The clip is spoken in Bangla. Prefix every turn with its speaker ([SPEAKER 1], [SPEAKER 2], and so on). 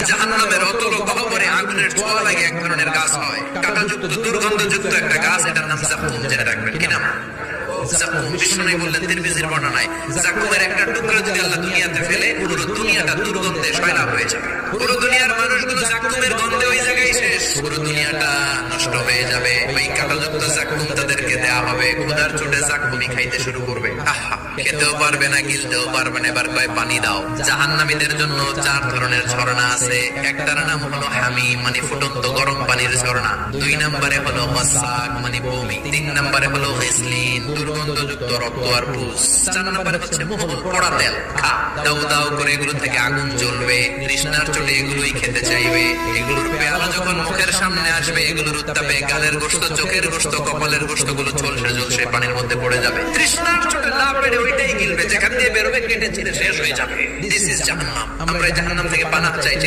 [SPEAKER 1] জাহান্নামের অতল গহ্বরে আগুনের ছোঁয়া লাগে এক ধরনের গাছ হয়, কাঁটাযুক্ত দুর্গন্ধযুক্ত একটা গাছ, এটার নাম জাকুম। জেনে রাখবেন। কি নাম? জাকুম। বিষ্ণু নবী বললেন তিরমিজির বর্ণনায়, জাকুমের একটা টুকরো যদি আল্লাহ দুনিয়াতে ফেলে, পুরো দুনিয়াটা দুর্গন্ধে সয়লাব হয়ে যাবে। পুরো দুনিয়ার মানুষগুলো জাকুমের গন্ধে ওই জায়গায় শেষ, পুরো দুনিয়াটা নষ্ট হয়ে যাবে। ওই কাঁটাযুক্ত জাকুম তাদেরকে দেয়া হবে, ক্ষুধার চোটে জাকুমই খাইতে শুরু করবে। আহা, খেতেও পারবে না, গিলতেও পারবে না। এবার কয় পানি দাও। জাহান্নামীদের জন্য 4 ধরনের ঝর্ণা আছে। একটার নাম হলো হামিম, মানে ফুটন্ত গরম পানির ঝর্ণা। 2 নম্বরে হলো ওয়াসাক, মানে বমি। 3 নম্বরে হলো গিসলিন, দুর্গন্ধযুক্ত রক্ত আর পুষ। 4 নম্বরে হচ্ছে মুহুল, পোড়া তেল। খা, দাও দাও করে এগুলো থেকে আগুন জ্বলবে। তৃষ্ণার চোটে এগুলোই খেতে চাইবে। এগুলোর পেয়ালা যখন মুখের সামনে আসবে, এগুলোর উত্তাপে গালের গোশত, চোখের গোশত, কপালের গোশত গুলো ঝলসে ঝলসে পানির মধ্যে পড়ে যাবে। তৃষ্ণার চোটে না পেরে ওইটাই গিলবে, যেখান দিয়ে বেরোবে কেটে চিরে শেষ হয়ে যাবে। দিস ইজ জাহান্নাম। আমরা জাহান্নাম থেকে পানাহ চাইছি।